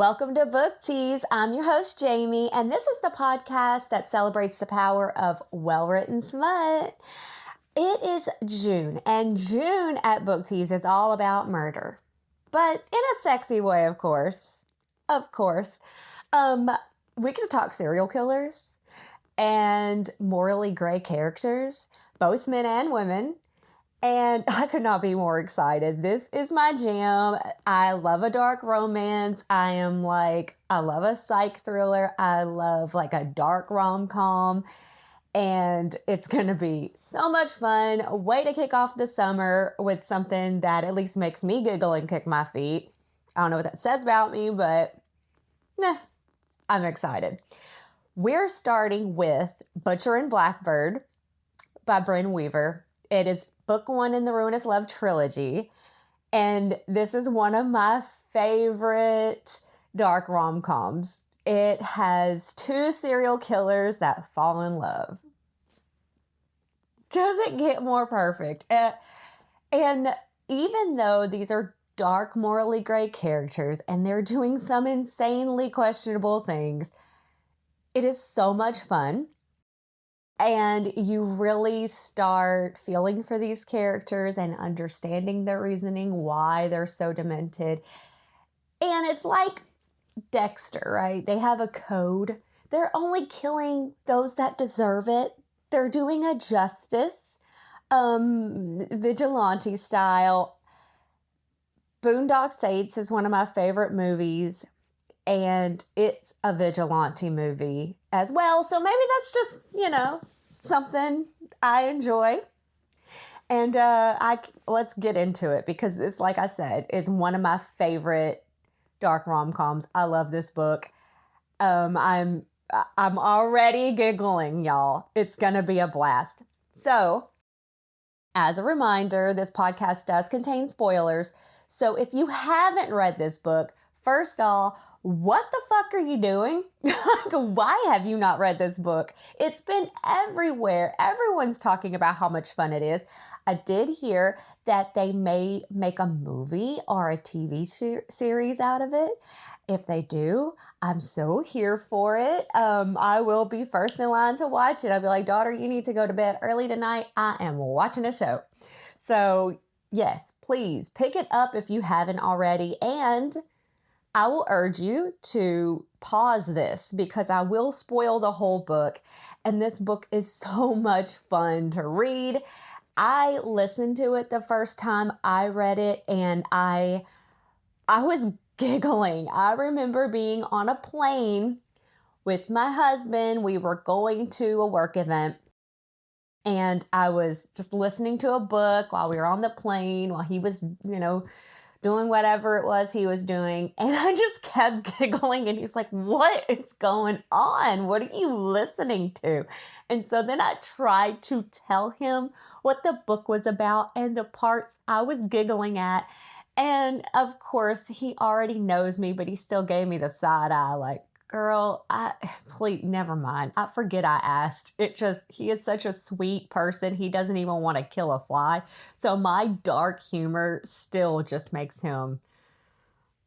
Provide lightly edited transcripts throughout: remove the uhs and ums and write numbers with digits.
Welcome to Book Tease. I'm your host, Jamie, and this is the podcast that celebrates the power of well-written smut. It is June, and June at Book Tease is all about murder, but in a sexy way, of course. Of course. We get to talk serial killers and morally gray characters, both men and women. And I could not be more excited. This is my jam. I love a dark romance. I love a psych thriller. I love like a dark rom-com. And it's going to be so much fun. A way to kick off the summer with something that at least makes me giggle and kick my feet. I don't know what that says about me, but I'm excited. We're starting with Butcher Blackbird by Brynne Weaver. It is book one in the Ruinous love trilogy. And this is one of my favorite dark rom-coms. It has two serial killers that fall in love. Doesn't get more perfect. And even though these are dark, morally gray characters and they're doing some insanely questionable things, it is so much fun. And you really start feeling for these characters and understanding their reasoning, why they're so demented. And it's like Dexter, right? They have a code. They're only killing those that deserve it. They're doing a justice, vigilante style. Boondock Saints is one of my favorite movies. And it's a vigilante movie as well. So maybe that's just, something I enjoy. And let's get into it because this, like I said, is one of my favorite dark rom-coms. I love this book. I'm already giggling, y'all. It's going to be a blast. So, as a reminder, this podcast does contain spoilers. So if you haven't read this book, first off, what the fuck are you doing? Why have you not read this book? It's been everywhere. Everyone's talking about how much fun it is. I did hear that they may make a movie or a TV series out of it. If they do, I'm so here for it. I will be first in line to watch it. I'll be like, daughter, you need to go to bed early tonight. I am watching a show. So yes, please pick it up if you haven't already. And I will urge you to pause this because I will spoil the whole book. And this book is so much fun to read. I listened to it the first time I read it and I was giggling. I remember being on a plane with my husband. We were going to a work event. And I was just listening to a book while we were on the plane, while he was, doing whatever it was he was doing. And I just kept giggling. And he's like, what is going on? What are you listening to? And so then I tried to tell him what the book was about and the parts I was giggling at. And of course, he already knows me, but he still gave me the side eye like, girl, please, never mind. I forget I asked. He is such a sweet person. He doesn't even want to kill a fly. So my dark humor still just makes him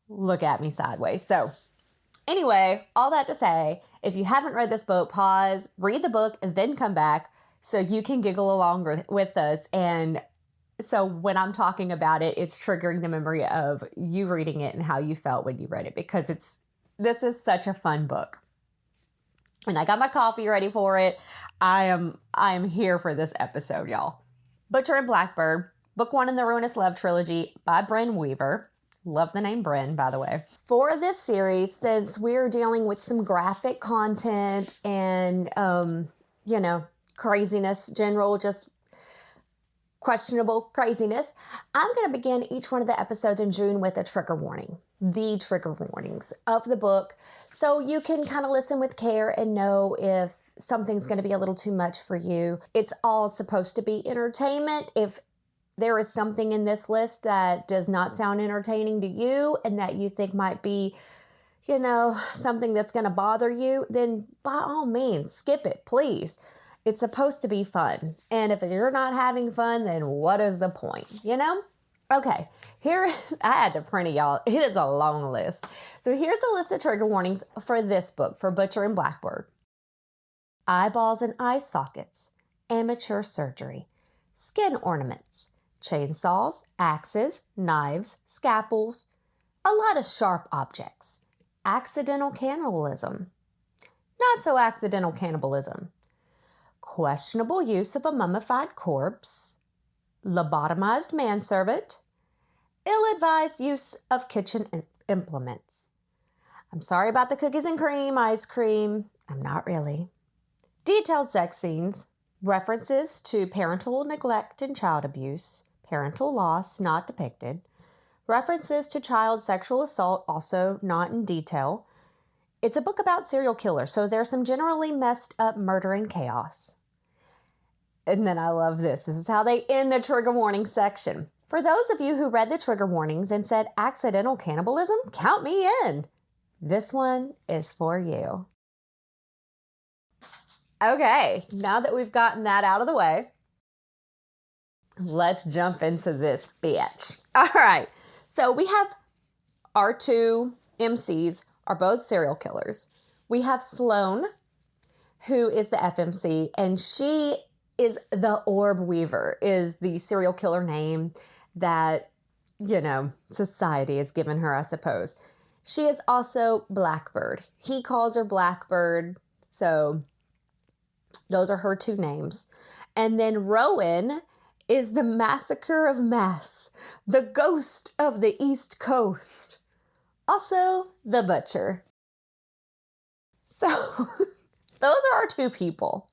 look at me sideways. So anyway, all that to say, if you haven't read this book, pause, read the book, and then come back so you can giggle along with us. And so when I'm talking about it, it's triggering the memory of you reading it and how you felt when you read it because this is such a fun book. And I got my coffee ready for it. I am here for this episode, y'all. Butcher Blackbird, book one in the Ruinous love trilogy by Brynne Weaver. Love the name Brynne, by the way. For this series, since we're dealing with some graphic content and, craziness, just questionable craziness, I'm going to begin each one of the episodes in June with a trigger warning. The trigger warnings of the book. So you can kind of listen with care and know if something's going to be a little too much for you. It's all supposed to be entertainment. If there is something in this list that does not sound entertaining to you and that you think might be, something that's going to bother you, then by all means, skip it, please. It's supposed to be fun. And if you're not having fun, then what is the point, Okay, I had to print it, y'all. It is a long list. So here's a list of trigger warnings for this book, for Butcher and Blackbird. Eyeballs and eye sockets, amateur surgery, skin ornaments, chainsaws, axes, knives, scalpels, a lot of sharp objects, accidental cannibalism, not so accidental cannibalism, questionable use of a mummified corpse, lobotomized manservant, ill-advised use of kitchen implements. I'm sorry about the cookies and cream, ice cream. I'm not really. Detailed sex scenes, references to parental neglect and child abuse, parental loss not depicted, references to child sexual assault also not in detail. It's a book about serial killers, so there's some generally messed up murder and chaos. And then I love this. This is how they end the trigger warning section. For those of you who read the trigger warnings and said accidental cannibalism, count me in. This one is for you. Okay, now that we've gotten that out of the way, let's jump into this bitch. All right, so we have our two MCs are both serial killers. We have Sloane, who is the FMC, and she is the Orb Weaver, is the serial killer name that, society has given her, I suppose. She is also Blackbird. He calls her Blackbird, so those are her two names. And then Rowan is the Massacre of Mass, the ghost of the East Coast. Also, the Butcher. So, those are our two people.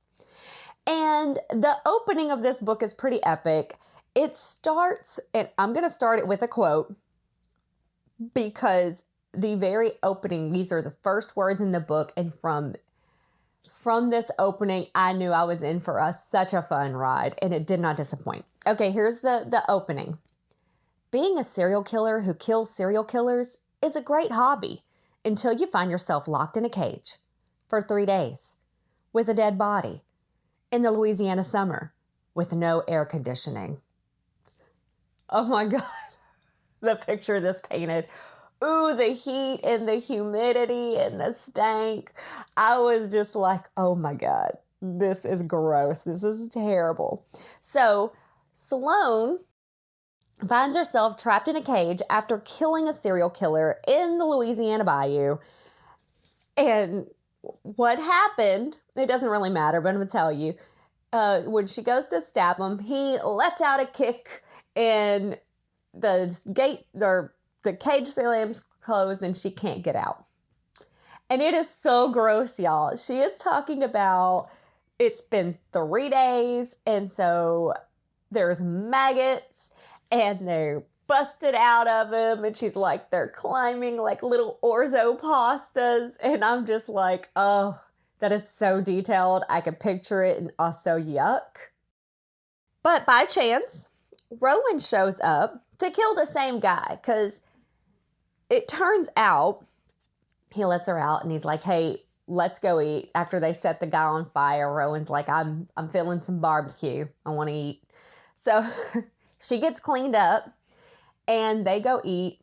And the opening of this book is pretty epic. It starts, and I'm going to start it with a quote, because the very opening, these are the first words in the book, and from this opening, I knew I was in for such a fun ride, and it did not disappoint. Okay, here's the opening. Being a serial killer who kills serial killers is a great hobby until you find yourself locked in a cage for 3 days with a dead body in the Louisiana summer with no air conditioning. Oh my God, the picture this painted. Ooh, the heat and the humidity and the stank. I was just like, oh my God, this is gross. This is terrible. So Sloane finds herself trapped in a cage after killing a serial killer in the Louisiana bayou. And what happened, it doesn't really matter, but I'm going to tell you. When she goes to stab him, he lets out a kick and the cage slams closed and she can't get out. And it is so gross, y'all. She is talking about it's been 3 days, and so there's maggots and they're busted out of him, and she's like, they're climbing like little orzo pastas, and I'm just like, oh, that is so detailed. I could picture it, and also yuck. But by chance, Rowan shows up to kill the same guy, because it turns out he lets her out and he's like, hey, let's go eat. After they set the guy on fire, Rowan's like, I'm feeling some barbecue. I want to eat. So she gets cleaned up and they go eat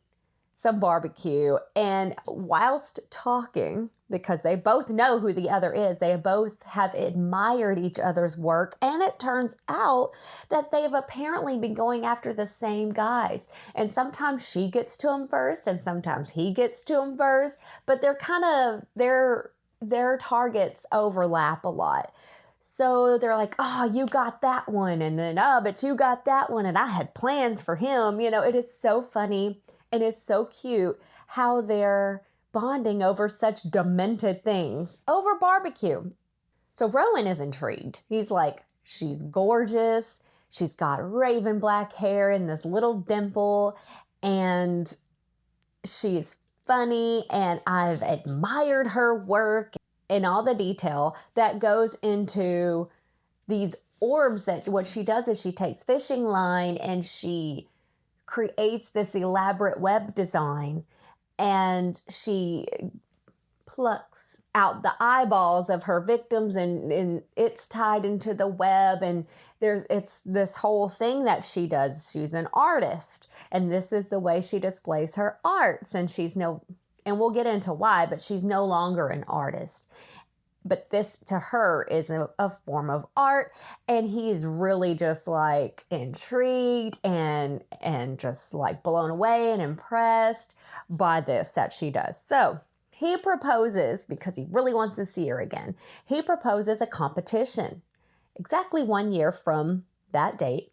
some barbecue. And whilst talking, because they both know who the other is, they both have admired each other's work. And it turns out that they've apparently been going after the same guys. And sometimes she gets to him first and sometimes he gets to him first. But they're kind of, their targets overlap a lot. So they're like, oh, you got that one. And then, oh, but you got that one. And I had plans for him. It is so funny and it's so cute how they're bonding over such demented things over barbecue. So Rowan is intrigued. He's like, she's gorgeous. She's got raven black hair and this little dimple. And she's funny. And I've admired her work and all the detail that goes into these orbs. That what she does is she takes fishing line and she creates this elaborate web design, and she plucks out the eyeballs of her victims, and it's tied into the web, and it's this whole thing that she does. She's an artist, and this is the way she displays her arts, and and we'll get into why, but she's no longer an artist. But this to her is a form of art, and he's really just like intrigued and just like blown away and impressed by this that she does. So he proposes, because he really wants to see her again, he proposes a competition exactly 1 year from that date,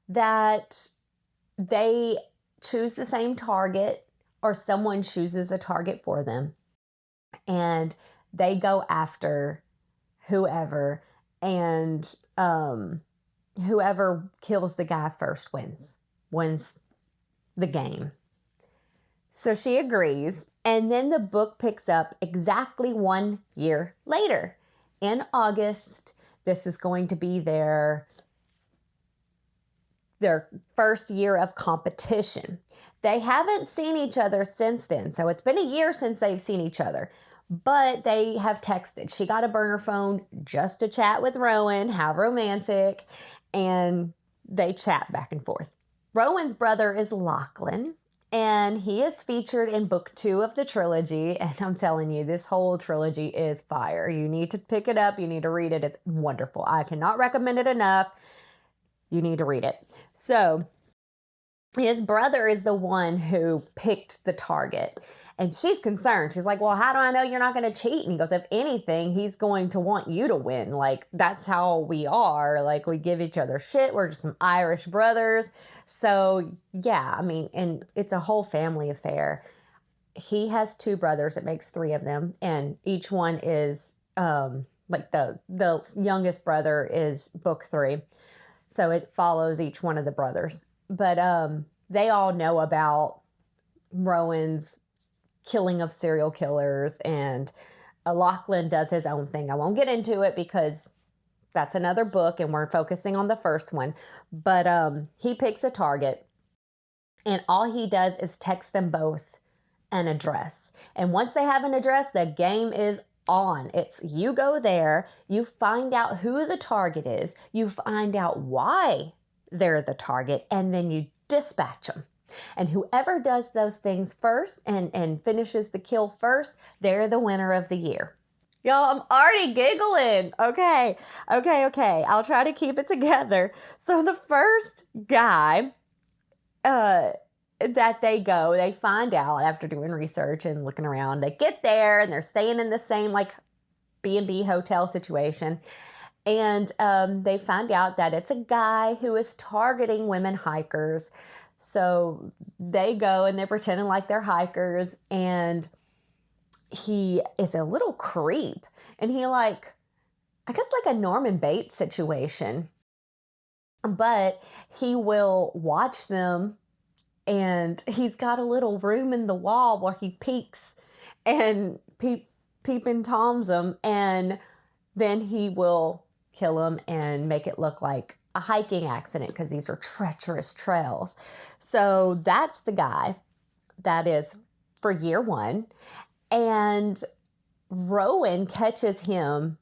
that they choose the same target, or someone chooses a target for them, and they go after whoever, and whoever kills the guy first wins the game. So she agrees, and then the book picks up exactly 1 year later. In August, this is going to be their first year of competition. They haven't seen each other since then, so it's been a year since they've seen each other. But they have texted. She got a burner phone just to chat with Rowan. How romantic. And they chat back and forth. Rowan's brother is Lachlan, and he is featured in book 2 of the trilogy. And I'm telling you, this whole trilogy is fire. You need to pick it up. You need to read it. It's wonderful. I cannot recommend it enough. You need to read it. So his brother is the one who picked the target. And she's concerned. She's like, well, how do I know you're not going to cheat? And he goes, if anything, he's going to want you to win. Like, that's how we are. Like, we give each other shit. We're just some Irish brothers. So, yeah, I mean, and it's a whole family affair. He has 2 brothers. It makes 3 of them. And each one is, like, the youngest brother is book 3. So it follows each one of the brothers. But they all know about Rowan's killing of serial killers, and Lachlan does his own thing. I won't get into it because that's another book and we're focusing on the first one. But he picks a target, and all he does is text them both an address. And once they have an address, the game is on. It's you go there, you find out who the target is, you find out why they're the target, and then you dispatch them. And whoever does those things first and finishes the kill first, they're the winner of the year. Y'all, I'm already giggling. Okay. I'll try to keep it together. So the first guy that they find out after doing research and looking around, they get there and they're staying in the same like B&B hotel situation. And they find out that it's a guy who is targeting women hikers. So they go and they're pretending like they're hikers, and he is a little creep, and he I guess like a Norman Bates situation, but he will watch them, and he's got a little room in the wall where he peeks and peeping toms them, and then he will kill them and make it look like a hiking accident because these are treacherous trails. So that's the guy that is for year 1. And Rowan catches him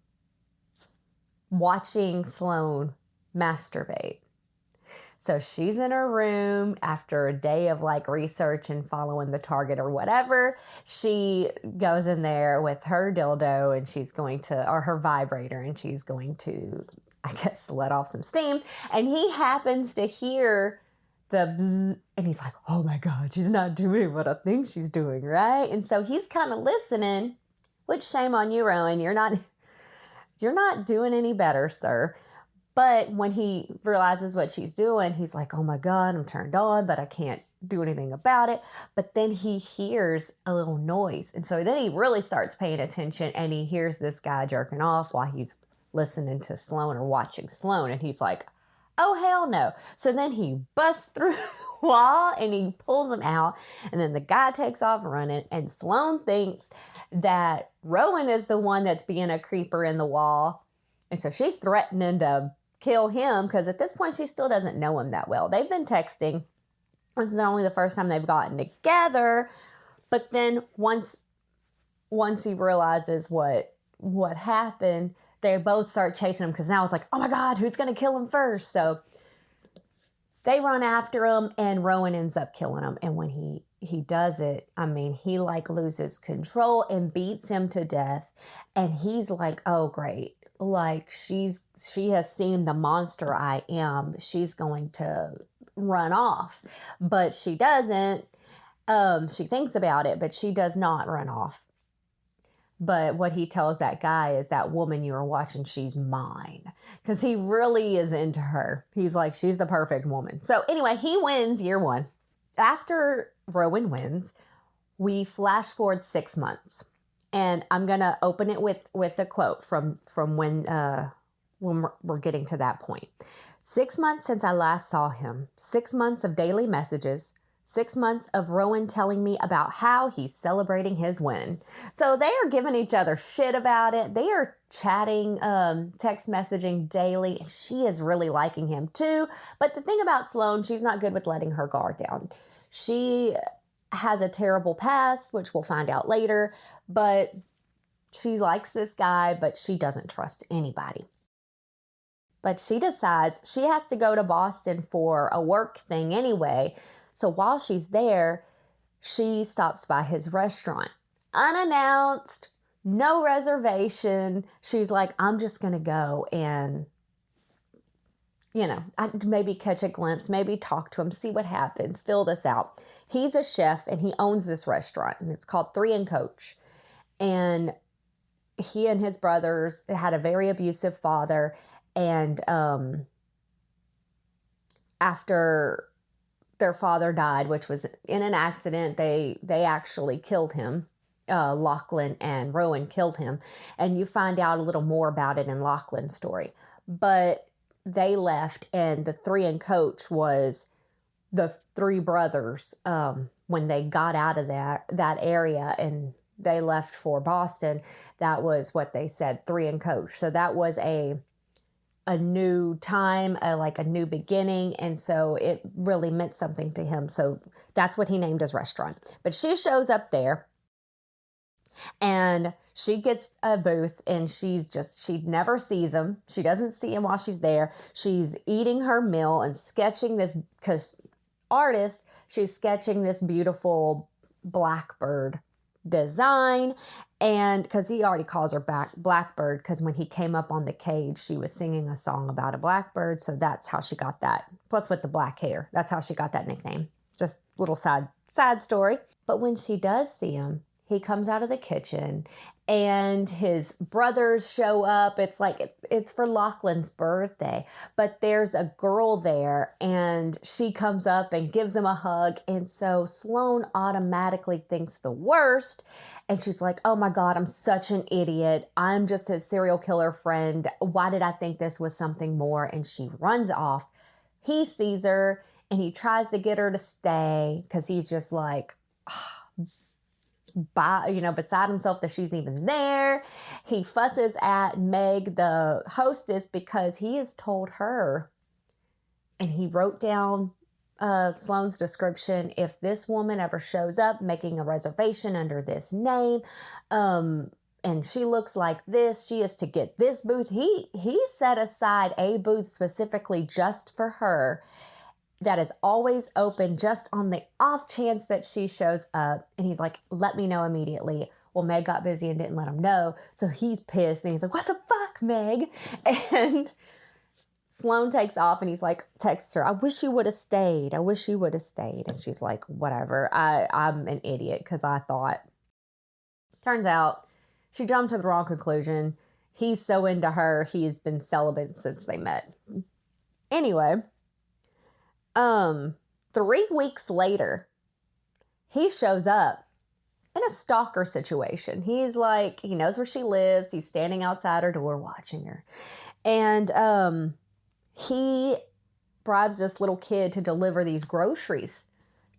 watching Sloane masturbate. So she's in her room after a day of like research and following the target or whatever. She goes in there with her dildo and or her vibrator, and she's going to, I guess, let off some steam. And he happens to hear the bzzz, and he's like, oh my God, she's not doing what I think she's doing, right? And so he's kind of listening, which shame on you, Rowan. You're not doing any better, sir. But when he realizes what she's doing, he's like, oh my God, I'm turned on, but I can't do anything about it. But then he hears a little noise. And so then he really starts paying attention, and he hears this guy jerking off while he's listening to Sloane or watching Sloane. And he's like, oh, hell no. So then he busts through the wall and he pulls him out. And then the guy takes off running. And Sloane thinks that Rowan is the one that's being a creeper in the wall. And so she's threatening to kill him because at this point she still doesn't know him that well. They've been texting. This is not only the first time they've gotten together, but then once once he realizes what happened, they both start chasing him because now it's like, oh my God, who's going to kill him first? So they run after him and Rowan ends up killing him. And when he does it, I mean, he like loses control and beats him to death. And he's like, oh, great. Like she has seen the monster I am. She's going to run off, but she doesn't. She thinks about it, but she does not run off. But what he tells that guy is, that woman you were watching, she's mine. Because he really is into her. He's like, she's the perfect woman. So anyway, he wins year one. After Rowan wins, we flash forward 6 months. And I'm going to open it with a quote from when we're getting to that point. 6 months since I last saw him. 6 months of daily messages. 6 months of Rowan telling me about how he's celebrating his win. So they are giving each other shit about it. They are chatting, text messaging daily. And she is really liking him too. But the thing about Sloane, she's not good with letting her guard down. She has a terrible past, which we'll find out later. But she likes this guy, but she doesn't trust anybody. But she decides she has to go to Boston for a work thing anyway. So while she's there, she stops by his restaurant. Unannounced, no reservation. She's like, I'm just going to go and, maybe catch a glimpse, maybe talk to him, see what happens, fill this out. He's a chef and he owns this restaurant and it's called Three and Coach. And he and his brothers had a very abusive father. And after their father died, which was in an accident, they actually killed him. Lachlan and Rowan killed him. And you find out a little more about it in Lachlan's story. But they left, and the Three and Coach was the three brothers when they got out of that area and they left for Boston. That was what they said, Three and Coach. So that was a new time, like a new beginning. And so it really meant something to him. So that's what he named his restaurant. But she shows up there and she gets a booth and she never sees him. She doesn't see him while she's there. She's eating her meal and sketching this, because artist, she's sketching this beautiful blackbird design. And because he already calls her Blackbird, because when he came up on the cage, she was singing a song about a blackbird. So that's how she got that. Plus with the black hair, that's how she got that nickname. Just a little sad story. But when she does see him, he comes out of the kitchen and his brothers show up. It's like, it's for Lachlan's birthday, but there's a girl there and she comes up and gives him a hug. And so Sloane automatically thinks the worst. And she's like, oh my God, I'm such an idiot. I'm just his serial killer friend. Why did I think this was something more? And she runs off. He sees her and he tries to get her to stay because he's just like, beside himself that she's even there. He fusses at Meg, the hostess, because he has told her, and he wrote down Sloane's description, if this woman ever shows up making a reservation under this name, and she looks like this, she is to get this booth. He set aside a booth specifically just for her that is always open, just on the off chance that she shows up. And he's like, let me know immediately. Well, Meg got busy and didn't let him know. So he's pissed and he's like, what the fuck, Meg? And Sloane takes off and he's like, texts her, I wish you would have stayed. I wish you would have stayed. And she's like, whatever. I'm an idiot because I thought. Turns out she jumped to the wrong conclusion. He's so into her. He's been celibate since they met. Anyway. 3 weeks later, he shows up in a stalker situation. He's like, he knows where she lives. He's standing outside her door watching her. And he bribes this little kid to deliver these groceries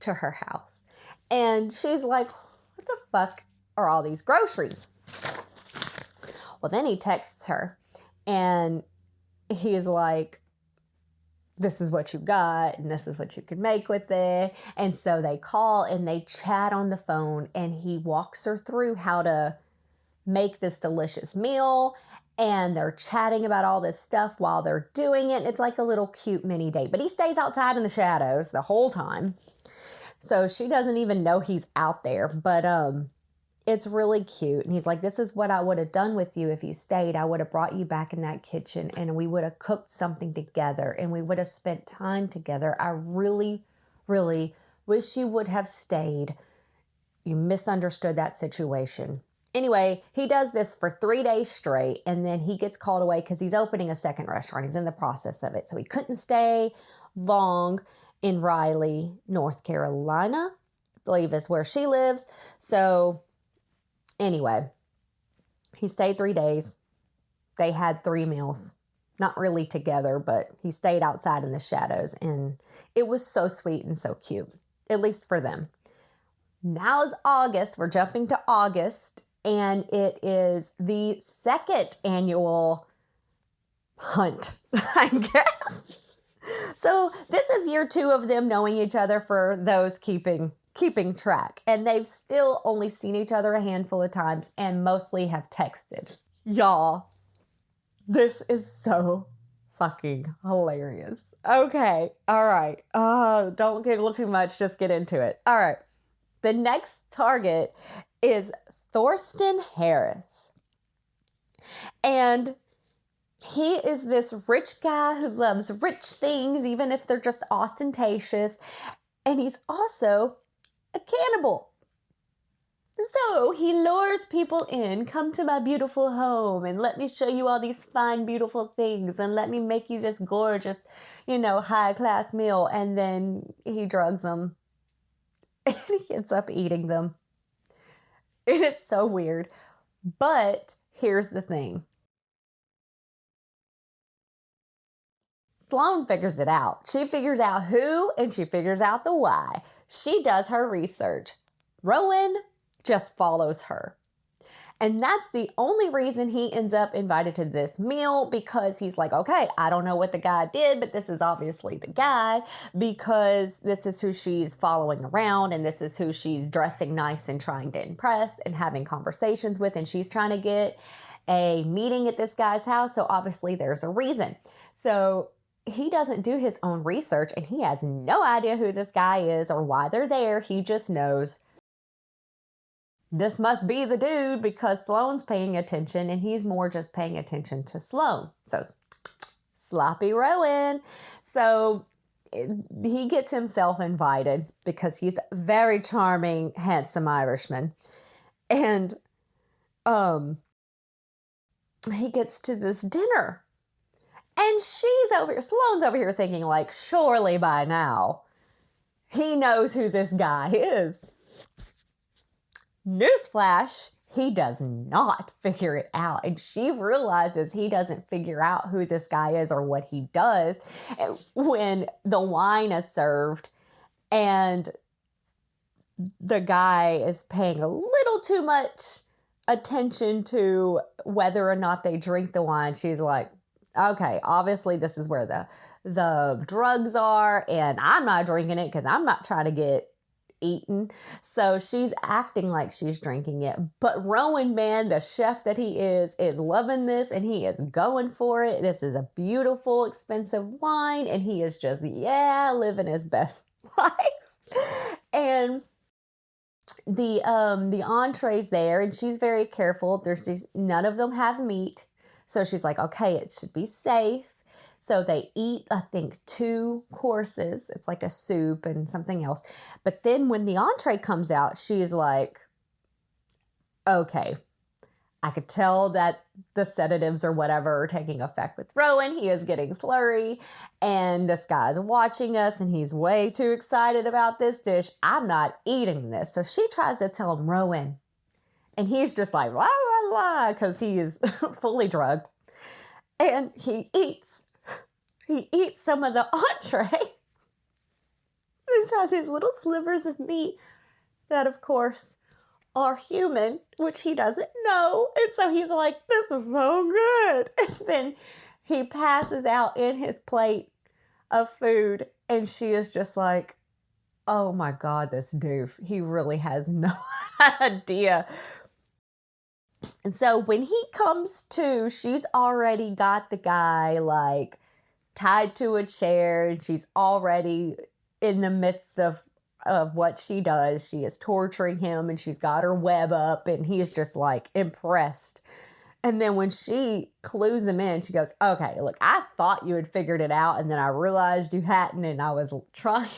to her house. And she's like, what the fuck are all these groceries? Well, then he texts her and he is like, this is what you got and this is what you can make with it. And so they call and they chat on the phone, and he walks her through how to make this delicious meal. And they're chatting about all this stuff while they're doing it. It's like a little cute mini date, but he stays outside in the shadows the whole time. So she doesn't even know he's out there, but it's really cute. And he's like, this is what I would have done with you if you stayed. I would have brought you back in that kitchen and we would have cooked something together and we would have spent time together. I really, really wish you would have stayed. You misunderstood that situation. Anyway, he does this for 3 days straight, and then he gets called away because he's opening a second restaurant. He's in the process of it. So he couldn't stay long in Raleigh, North Carolina, I believe is where she lives. So anyway, he stayed 3 days. They had 3 meals. Not really together, but he stayed outside in the shadows, and it was so sweet and so cute, at least for them. Now is August. We're jumping to August. And it is the 2nd annual hunt, I guess. So this is year 2 of them knowing each other, for those keeping track. And they've still only seen each other a handful of times and mostly have texted. Y'all, this is so fucking hilarious. Okay, all right. Oh, don't giggle too much. Just get into it. All right. The next target is Thorsten Harris. And he is this rich guy who loves rich things, even if they're just ostentatious. And he's also a cannibal. So he lures people in, come to my beautiful home and let me show you all these fine, beautiful things and let me make you this gorgeous, high class meal. And then he drugs them and he ends up eating them. It is so weird. But here's the thing. Sloane figures it out. She figures out who and she figures out the why. She does her research. Rowan just follows her. And that's the only reason he ends up invited to this meal, because he's like, okay, I don't know what the guy did, but this is obviously the guy, because this is who she's following around and this is who she's dressing nice and trying to impress and having conversations with. And she's trying to get a meeting at this guy's house. So obviously there's a reason. So he doesn't do his own research and he has no idea who this guy is or why they're there. He just knows this must be the dude because Sloane's paying attention and he's more just paying attention to Sloane. So sloppy Rowan. So he gets himself invited because he's a very charming, handsome Irishman. And he gets to this dinner. And Sloane's over here thinking like, surely by now he knows who this guy is. Newsflash, he does not figure it out. And she realizes he doesn't figure out who this guy is or what he does when the wine is served and the guy is paying a little too much attention to whether or not they drink the wine. She's like, okay, obviously this is where the drugs are and I'm not drinking it because I'm not trying to get eaten. So she's acting like she's drinking it. But Rowan, man, the chef that he is loving this and he is going for it. This is a beautiful, expensive wine and he is just, living his best life. And the entree's there and she's very careful. None of them have meat. So she's like, okay, it should be safe. So they eat, I think, 2 courses. It's like a soup and something else. But then when the entree comes out, she's like, okay, I could tell that the sedatives or whatever are taking effect with Rowan. He is getting slurry and this guy's watching us and he's way too excited about this dish. I'm not eating this. So she tries to tell him, Rowan. And he's just like, la, la, la, because he is fully drugged. And he eats some of the entree. Which has these little slivers of meat that, of course, are human, which he doesn't know. And so he's like, this is so good. And then he passes out in his plate of food. And she is just like, oh my God, this doof. He really has no idea. And so when he comes to, she's already got the guy like tied to a chair, and she's already in the midst of what she does. She is torturing him, and she's got her web up, and he is just like impressed. And then when she clues him in, she goes, okay, look, I thought you had figured it out, and then I realized you hadn't, and I was trying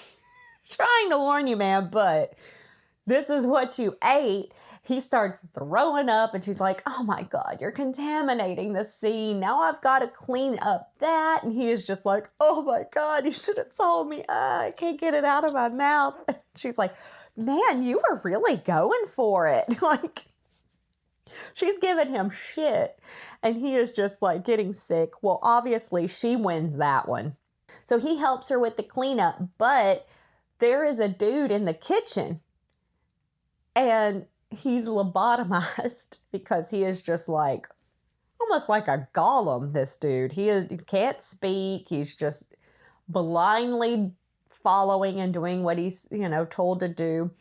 to warn you, man, but this is what you ate. He starts throwing up, and she's like, oh my God, you're contaminating the scene. Now I've got to clean up that. And he is just like, oh my God, you should have told me. I can't get it out of my mouth. She's like, man, you were really going for it. Like, she's giving him shit, and he is just like getting sick. Well, obviously she wins that one. So he helps her with the cleanup, but there is a dude in the kitchen, and he's lobotomized because he is just like almost like a golem, this dude. He can't speak. He's just blindly following and doing what he's, told to do.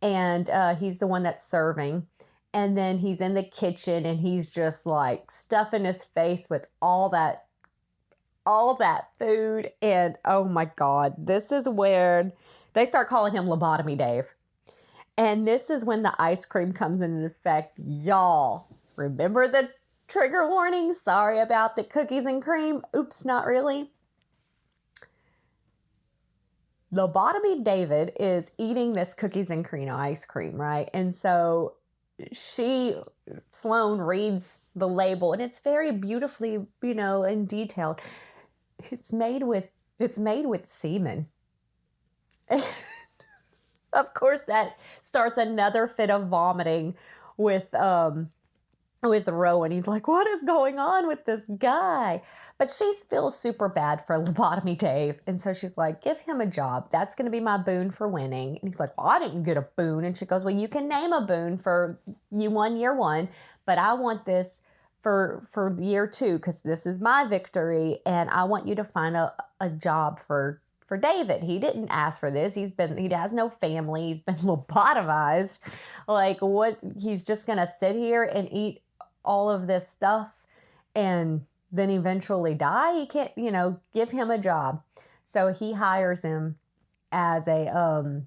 And he's the one that's serving. And then he's in the kitchen, and he's just like stuffing his face with all that food. And oh my God, this is where they start calling him Lobotomy Dave. And this is when the ice cream comes into effect. Y'all, remember the trigger warning? Sorry about the cookies and cream. Oops, not really. Lobotomy David is eating this cookies and cream ice cream, right? And so Sloane reads the label, and it's very beautifully, and detailed. It's made with semen. Of course, that starts another fit of vomiting with Rowan. He's like, what is going on with this guy? But she feels super bad for Lobotomy Dave. And so she's like, give him a job. That's going to be my boon for winning. And he's like, well, I didn't get a boon. And she goes, well, you can name a boon for you won year one, but I want this for year two, because this is my victory. And I want you to find a job for David. He didn't ask for this. He has no family. He's been lobotomized. Like, what? He's just going to sit here and eat all of this stuff and then eventually die? He can't, give him a job. So he hires him as a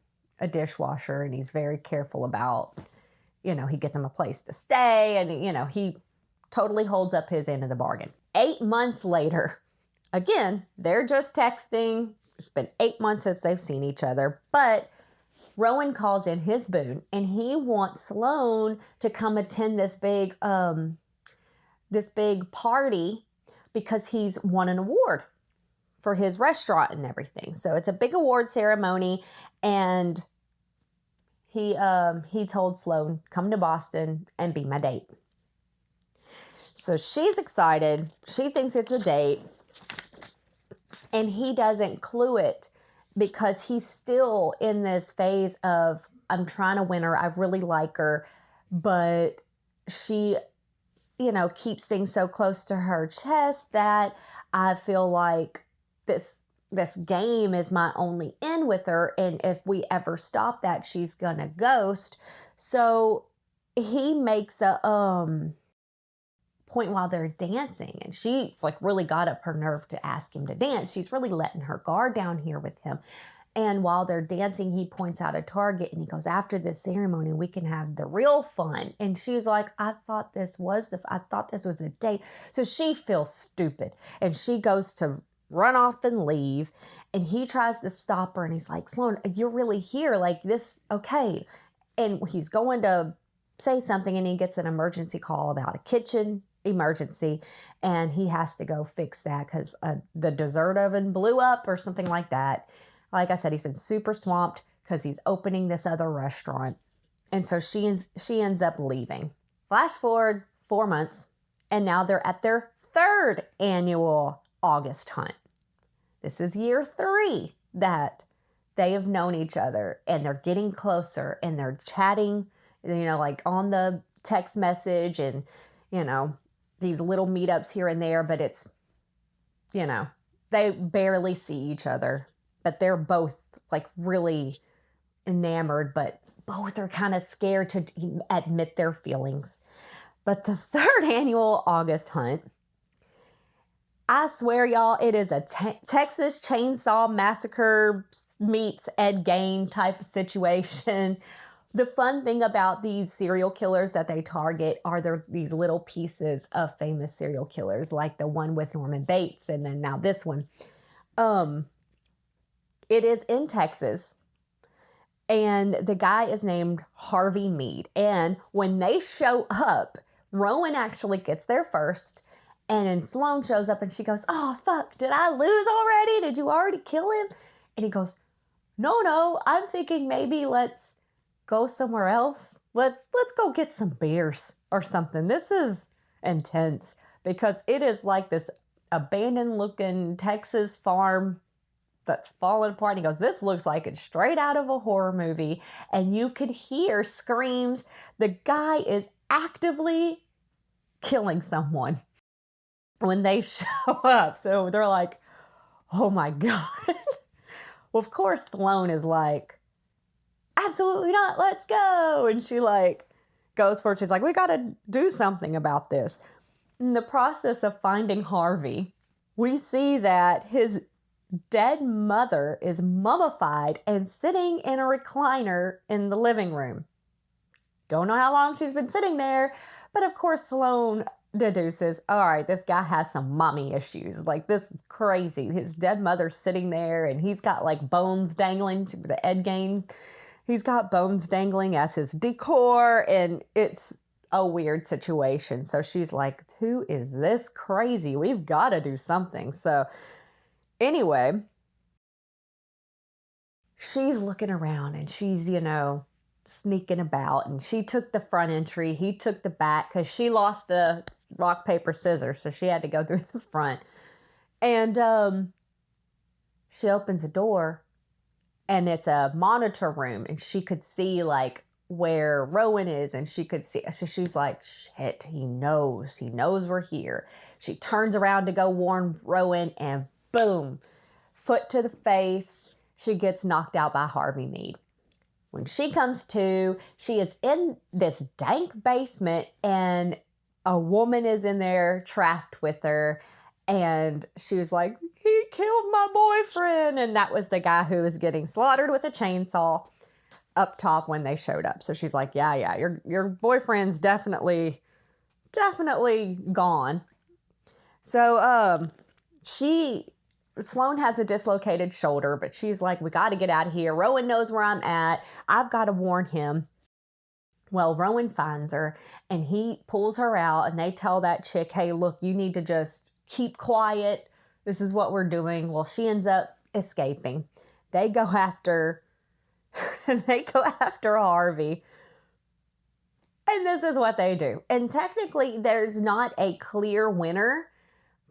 dishwasher, and he's very careful about, he gets him a place to stay, and, he totally holds up his end of the bargain. 8 months later, again, they're just texting. It's been 8 months since they've seen each other, but Rowan calls in his boon, and he wants Sloane to come attend this big party because he's won an award for his restaurant and everything. So it's a big award ceremony, and he told Sloane, come to Boston and be my date. So she's excited. She thinks it's a date. And he doesn't clue it because he's still in this phase of, I'm trying to win her. I really like her. But she, keeps things so close to her chest that I feel like this game is my only in with her. And if we ever stop that, she's going to ghost. So he makes a point while they're dancing, and she really got up her nerve to ask him to dance. She's really letting her guard down here with him. And while they're dancing, he points out a target, and he goes, after this ceremony, we can have the real fun. And she's like, I thought this was a date. So she feels stupid, and she goes to run off and leave, and he tries to stop her, and he's like, Sloane, you're really here, like this, okay. And he's going to say something, and he gets an emergency call about a kitchen emergency, and he has to go fix that because the dessert oven blew up or something like that. Like I said, he's been super swamped because he's opening this other restaurant. And so she ends up leaving. Flash forward 4 months, and now they're at their third annual August hunt. This is year 3 that they have known each other, and they're getting closer, and they're chatting, like on the text message, and, these little meetups here and there, but it's, They barely see each other, but they're both like really enamored, but both are kind of scared to admit their feelings. But the third annual August hunt, I swear, y'all, it is a Texas Chainsaw Massacre meets Ed Gein type of situation. The fun thing about these serial killers that they target are these little pieces of famous serial killers, like the one with Norman Bates, and then now this one. It is in Texas, and the guy is named Harvey Meade. And when they show up, Rowan actually gets there first. And then Sloane shows up and she goes, "Oh, fuck, did I lose already? Did you already kill him?" And he goes, No, I'm thinking maybe let's go somewhere else. Let's go get some beers or something. This is intense because it is like this abandoned looking Texas farm that's falling apart. He goes, "This looks like it's straight out of a horror movie." And you could hear screams. The guy is actively killing someone when they show up. So they're like, "Oh my God." Well, of course, Sloane is like, "Absolutely not. Let's go." And she like goes for it. She's like, "We got to do something about this." In the process of finding Harvey, we see that his dead mother is mummified and sitting in a recliner in the living room. Don't know how long she's been sitting there, but of course Sloane deduces, all right, this guy has some mommy issues. Like, this is crazy. His dead mother's sitting there and he's got like bones dangling to the Ed Gein. He's got bones dangling as his decor, and it's a weird situation. So she's like, who is this crazy? We've got to do something. So anyway, she's looking around and she's, sneaking about, and she took the front entry. He took the back because she lost the rock, paper, scissors. So she had to go through the front. And she opens the door and it's a monitor room, and she could see like where Rowan is, and she could see. So she's like, shit, he knows we're here. She turns around to go warn Rowan, and boom, foot to the face. She gets knocked out by Harvey Meade. When she comes to, she is in this dank basement, and a woman is in there trapped with her. And she was like, he killed my boyfriend. And that was the guy who was getting slaughtered with a chainsaw up top when they showed up. So she's like, yeah, your boyfriend's definitely gone. So Sloane has a dislocated shoulder, but she's like, we got to get out of here. Rowan knows where I'm at. I've got to warn him. Well, Rowan finds her and he pulls her out, and they tell that chick, hey, look, you need to just keep quiet. This is what we're doing. Well, she ends up escaping. They go after Harvey. And this is what they do. And technically, there's not a clear winner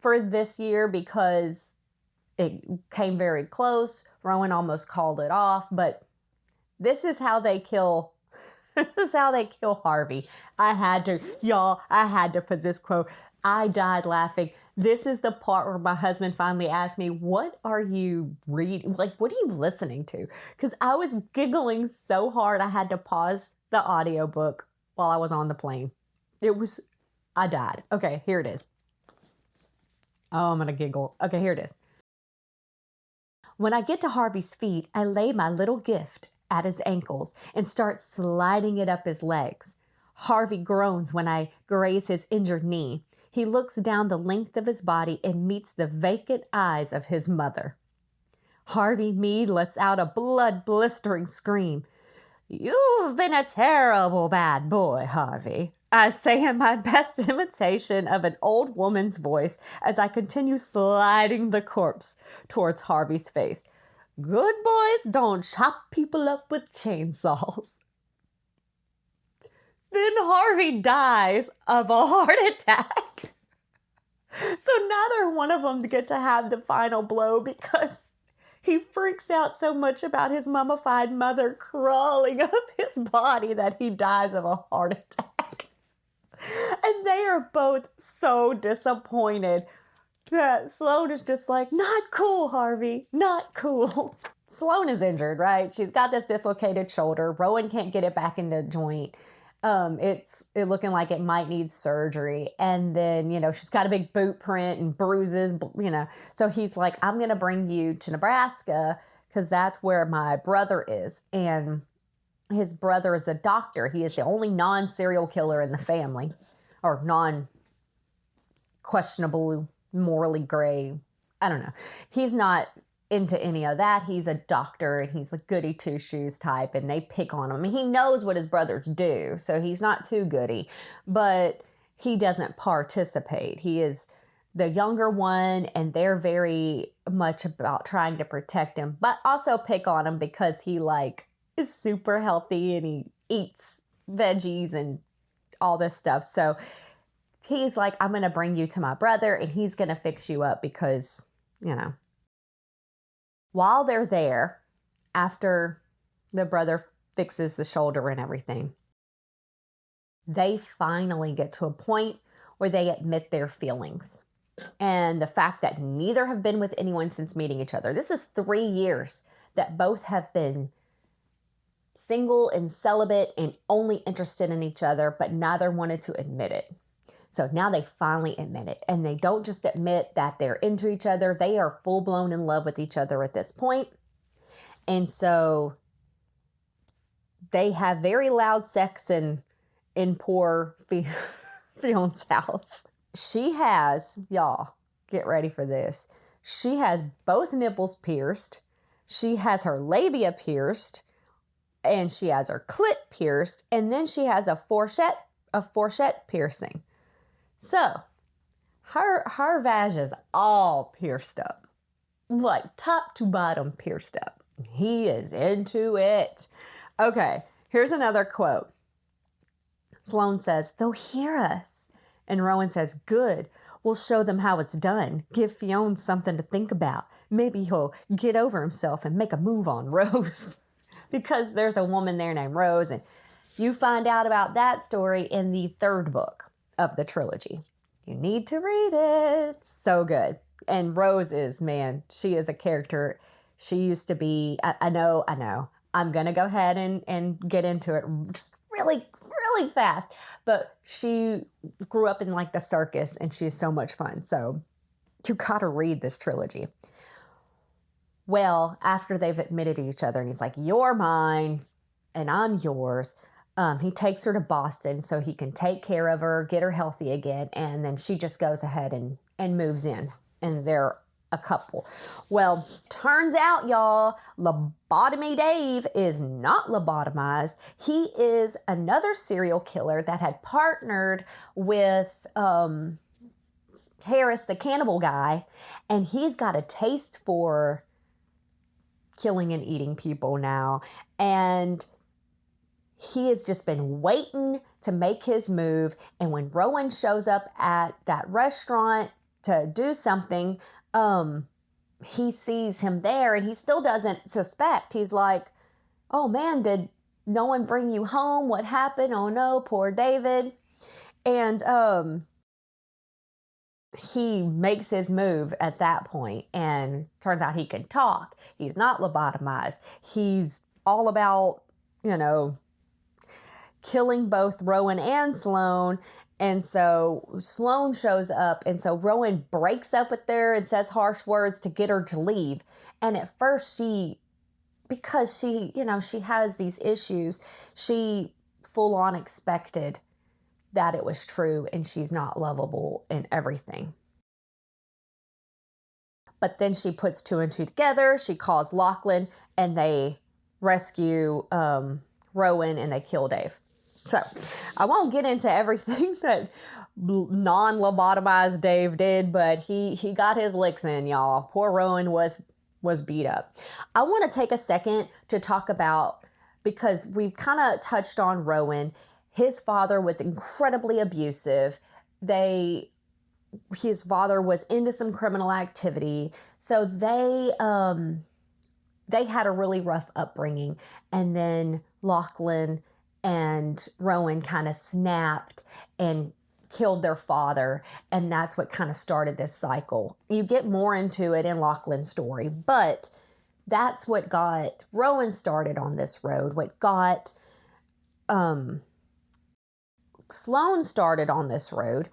for this year because it came very close. Rowan almost called it off, but this is how they kill Harvey. I had to put this quote. I died laughing. This is the part where my husband finally asked me, what are you reading? Like, what are you listening to? Because I was giggling so hard I had to pause the audiobook while I was on the plane. I died. Okay, here it is. Oh, I'm going to giggle. Okay, here it is. When I get to Harvey's feet, I lay my little gift at his ankles and start sliding it up his legs. Harvey groans when I graze his injured knee. He looks down the length of his body and meets the vacant eyes of his mother. Harvey Meade lets out a blood-blistering scream. You've been a terrible bad boy, Harvey. I say in my best imitation of an old woman's voice as I continue sliding the corpse towards Harvey's face. Good boys don't chop people up with chainsaws. Then Harvey dies of a heart attack. So neither one of them get to have the final blow because he freaks out so much about his mummified mother crawling up his body that he dies of a heart attack. And they are both so disappointed. that Sloane is just like, not cool, Harvey, not cool. Sloane is injured, right? She's got this dislocated shoulder. Rowan can't get it back into joint. It's looking like it might need surgery. And then, she's got a big boot print and bruises, So he's like, I'm going to bring you to Nebraska because that's where my brother is. And his brother is a doctor. He is the only non-serial killer in the family, or non-questionable, morally gray. I don't know. He's not into any of that. He's a doctor and he's a goody two shoes type, and they pick on him. I mean, he knows what his brothers do, so he's not too goody, but he doesn't participate. He is the younger one, and they're very much about trying to protect him, but also pick on him because he is super healthy and he eats veggies and all this stuff. So he's like, I'm going to bring you to my brother and he's going to fix you up because, While they're there, after the brother fixes the shoulder and everything, they finally get to a point where they admit their feelings. And the fact that neither have been with anyone since meeting each other. This is 3 years that both have been single and celibate and only interested in each other, but neither wanted to admit it. So now they finally admit it, and they don't just admit that they're into each other. They are full blown in love with each other at this point. And so they have very loud sex in poor Fion's house. She has, y'all, get ready for this. She has both nipples pierced. She has her labia pierced, and she has her clit pierced, and then she has a fourchette piercing. So, her vag is all pierced up, like top to bottom pierced up. He is into it. Okay, here's another quote. Sloane says, they'll hear us. And Rowan says, good. We'll show them how it's done. Give Fionn something to think about. Maybe he'll get over himself and make a move on Rose. Because there's a woman there named Rose, and you find out about that story in the 3rd book of the trilogy. You need to read it. It's so good. And Rose is, man, she is a character. She used to be, I know. I'm going to go ahead and get into it just really, really fast. But she grew up in the circus, and she's so much fun. So you got to read this trilogy. Well, after they've admitted to each other, and he's like, you're mine and I'm yours. He takes her to Boston so he can take care of her, get her healthy again. And then she just goes ahead and moves in, and they're a couple. Well, turns out, y'all, Lobotomy Dave is not lobotomized. He is another serial killer that had partnered with Harris, the cannibal guy. And he's got a taste for killing and eating people now. And he has just been waiting to make his move. And when Rowan shows up at that restaurant to do something, he sees him there and he still doesn't suspect. He's like, oh man, did no one bring you home? What happened? Oh no, poor David. And he makes his move at that point, and turns out he can talk. He's not lobotomized. He's all about, killing both Rowan and Sloane. And so Sloane shows up, and so Rowan breaks up with her and says harsh words to get her to leave. And at first because she has these issues, she full on expected that it was true and she's not lovable and everything. But then she puts 2 and 2 together. She calls Lachlan, and they rescue Rowan, and they kill Dave. So I won't get into everything that non-lobotomized Dave did, but he got his licks in, y'all. Poor Rowan was beat up. I want to take a second to talk about, because we've kind of touched on Rowan. His father was incredibly abusive. His father was into some criminal activity. So they had a really rough upbringing. And then Lachlan and Rowan kind of snapped and killed their father, and that's what kind of started this cycle. You get more into it in Lachlan's story, but that's what got Rowan started on this road, what got Sloane started on this road.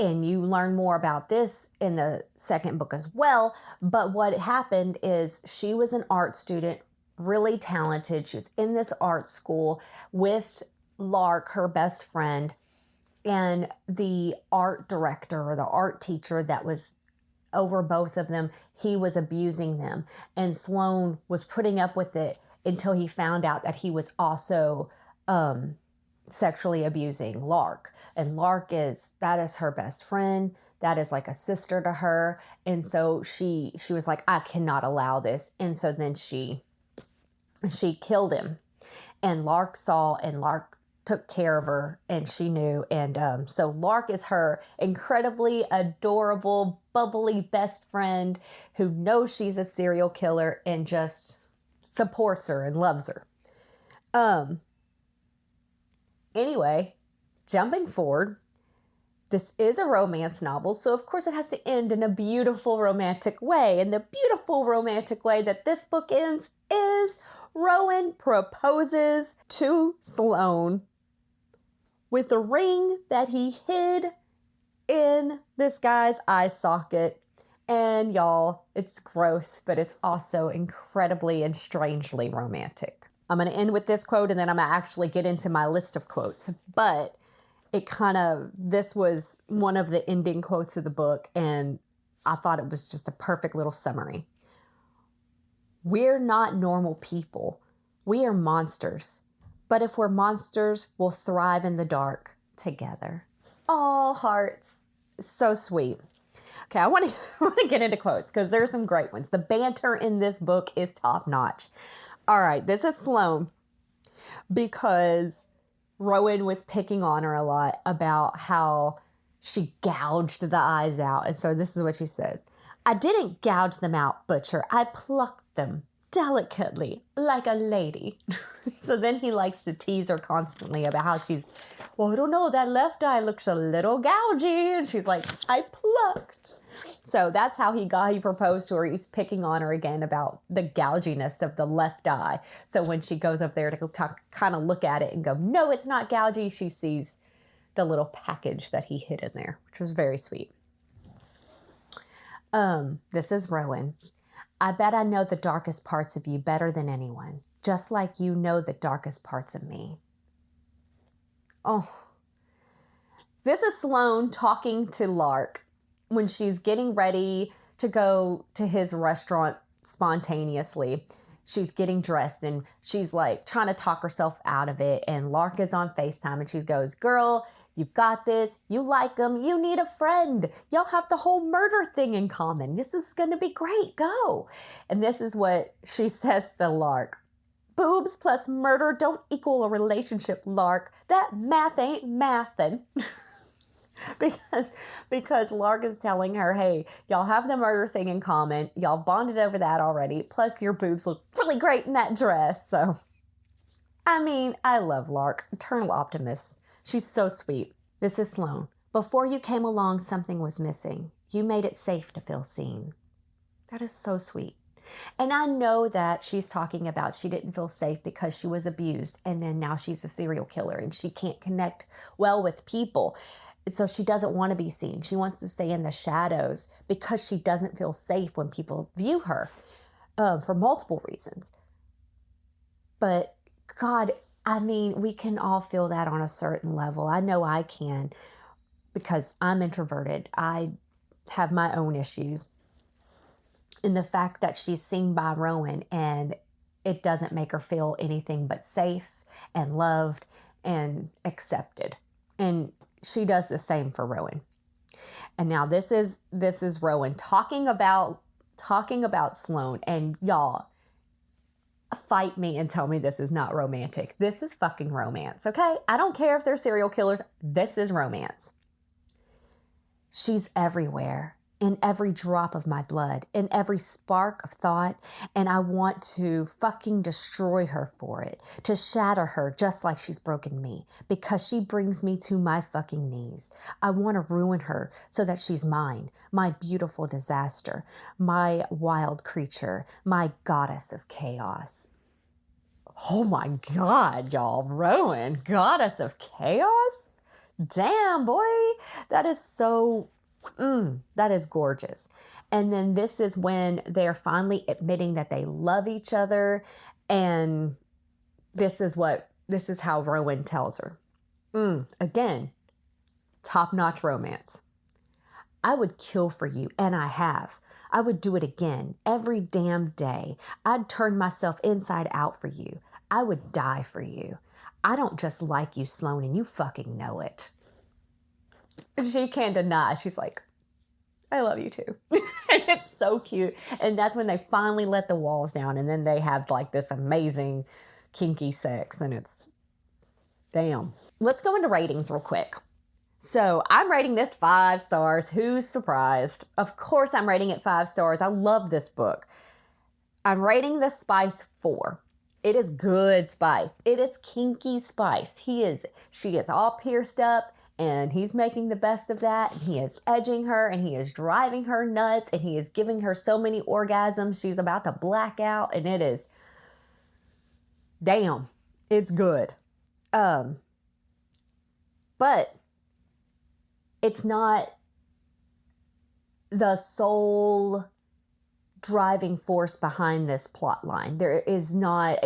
And you learn more about this in the second book as well. But what happened is she was an art student, really talented. She was in this art school with Lark, her best friend, and the art director or the art teacher that was over both of them, he was abusing them. And Sloane was putting up with it until he found out that he was also sexually abusing Lark. And Lark that is her best friend. That is like a sister to her. And so she was like, I cannot allow this. And so then she killed him. And Lark saw, and Lark took care of her, and she knew. And so Lark is her incredibly adorable, bubbly best friend who knows she's a serial killer and just supports her and loves her. Anyway, jumping forward, this is a romance novel, so of course it has to end in a beautiful romantic way. And the beautiful romantic way that this book ends is Rowan proposes to Sloane with a ring that he hid in this guy's eye socket. And y'all, it's gross, but it's also incredibly and strangely romantic. I'm going to end with this quote, and then I'm going to actually get into my list of quotes. But this was one of the ending quotes of the book, and I thought it was just a perfect little summary. We're not normal people. We are monsters. But if we're monsters, we'll thrive in the dark together. Oh, hearts. So sweet. Okay, I want to get into quotes because there's some great ones. The banter in this book is top notch. All right, this is Sloane because Rowan was picking on her a lot about how she gouged the eyes out. And so this is what she says. I didn't gouge them out, Butcher. I plucked them delicately like a lady. So then he likes to tease her constantly about how well, I don't know, that left eye looks a little gougy. And she's like, I plucked. So that's how he proposed to her. He's picking on her again about the gouginess of the left eye. So when she goes up there to kind of look at it and go, no, it's not gougy, she sees the little package that he hid in there, which was very sweet. This is Rowan. I bet I know the darkest parts of you better than anyone, just like you know the darkest parts of me. Oh, this is Sloane talking to Lark when she's getting ready to go to his restaurant spontaneously. She's getting dressed and she's like trying to talk herself out of it. And Lark is on FaceTime and she goes, girl, you got this. You like him. You need a friend. Y'all have the whole murder thing in common. This is going to be great. Go. And this is what she says to Lark. Boobs plus murder don't equal a relationship, Lark. That math ain't mathin'. because Lark is telling her, hey, y'all have the murder thing in common. Y'all bonded over that already. Plus your boobs look really great in that dress. So, I mean, I love Lark. Eternal optimist. She's so sweet. This is Sloane. Before you came along, something was missing. You made it safe to feel seen. That is so sweet. And I know that she's talking about she didn't feel safe because she was abused and then now she's a serial killer and she can't connect well with people. And so she doesn't want to be seen. She wants to stay in the shadows because she doesn't feel safe when people view her for multiple reasons. But God, I mean, we can all feel that on a certain level. I know I can because I'm introverted. I have my own issues. And the fact that she's seen by Rowan and it doesn't make her feel anything but safe and loved and accepted. And she does the same for Rowan. And now this is Rowan talking about Sloane. And y'all, fight me and tell me this is not romantic. This is fucking romance, okay? I don't care if they're serial killers. This is romance. She's everywhere. in every drop of my blood, in every spark of thought, and I want to fucking destroy her for it, to shatter her just like she's broken me, because she brings me to my fucking knees. I want to ruin her so that she's mine, my beautiful disaster, my wild creature, my goddess of chaos. Oh my God, y'all, Rowan, goddess of chaos? Damn, boy, that is so... that is gorgeous. And then this is when they're finally admitting that they love each other. And this is how Rowan tells her. Again, top-notch romance. I would kill for you, and I have. I would do it again every damn day. I'd turn myself inside out for you. I would die for you. I don't just like you, Sloane, and you fucking know it. She can't deny. She's like, I love you too. And it's so cute. And that's when they finally let the walls down. And then they have like this amazing kinky sex. And it's damn. Let's go into ratings real quick. So I'm rating this 5 stars. Who's surprised? Of course I'm rating it 5 stars. I love this book. I'm rating the spice 4. It is good spice. It is kinky spice. She is all pierced up. And he's making the best of that. And he is edging her and he is driving her nuts and he is giving her so many orgasms. She's about to black out and it is, damn, it's good. But it's not the sole driving force behind this plot line. There is not,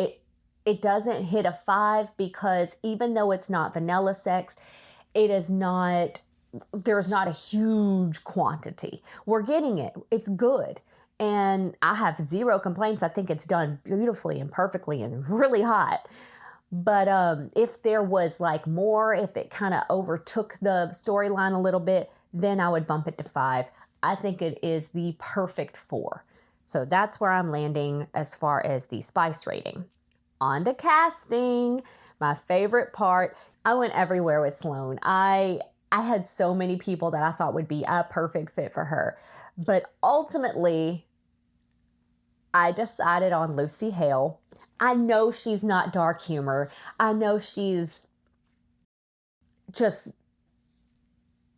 it doesn't hit a 5 because even though it's not vanilla sex, it is not, there's not a huge quantity. We're getting it. It's good. And I have 0 complaints. I think it's done beautifully and perfectly and really hot. But if there was like more, if it kind of overtook the storyline a little bit, then I would bump it to 5. I think it is the perfect 4. So that's where I'm landing as far as the spice rating. On to casting, my favorite part. I went everywhere with Sloane. I had so many people that I thought would be a perfect fit for her. But ultimately, I decided on Lucy Hale. I know she's not dark humor. I know she's just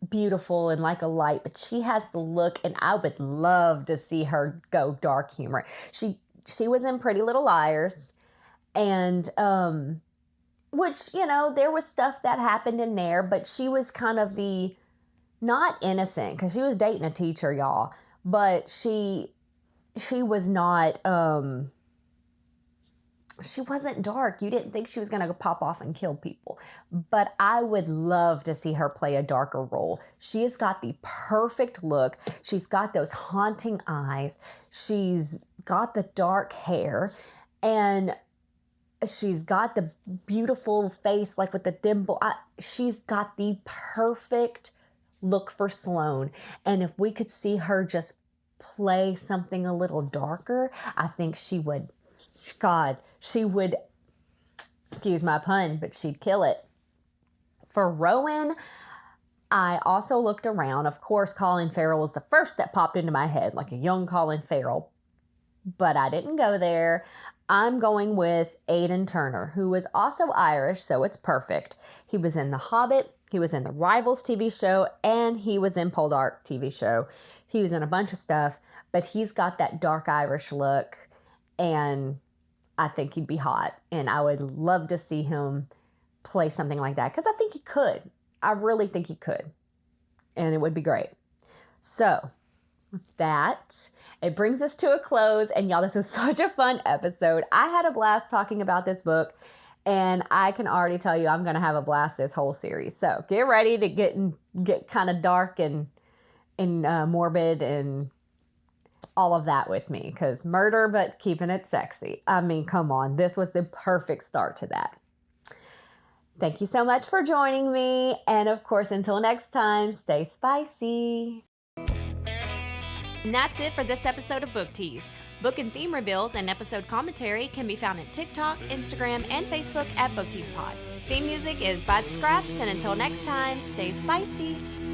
beautiful and like a light, but she has the look, and I would love to see her go dark humor. She was in Pretty Little Liars, and which, you know, there was stuff that happened in there, but she was kind of the, not innocent, because she was dating a teacher, y'all, but she was not, she wasn't dark. You didn't think she was going to pop off and kill people, but I would love to see her play a darker role. She has got the perfect look. She's got those haunting eyes. She's got the dark hair, and she's got the beautiful face, like with the dimple. She's got the perfect look for Sloane. And if we could see her just play something a little darker, I think she would, God, she would, excuse my pun, but she'd kill it. For Rowan, I also looked around. Of course, Colin Farrell was the first that popped into my head, like a young Colin Farrell. But I didn't go there. I'm going with Aidan Turner, who is also Irish, so it's perfect. He was in The Hobbit, he was in the Rivals TV show, and he was in Poldark TV show. He was in a bunch of stuff, but he's got that dark Irish look, and I think he'd be hot. And I would love to see him play something like that, because I think he could. I really think he could. And it would be great. So, with that, it brings us to a close. And y'all, this was such a fun episode. I had a blast talking about this book, and I can already tell you I'm going to have a blast this whole series. So get ready to get kind of dark and morbid and all of that with me, because murder, but keeping it sexy. I mean, come on. This was the perfect start to that. Thank you so much for joining me. And of course, until next time, stay spicy. And that's it for this episode of Book Tease. Book and theme reveals and episode commentary can be found at TikTok, Instagram, and Facebook at Book Tease Pod. Theme music is by The Scraps, and until next time, stay spicy.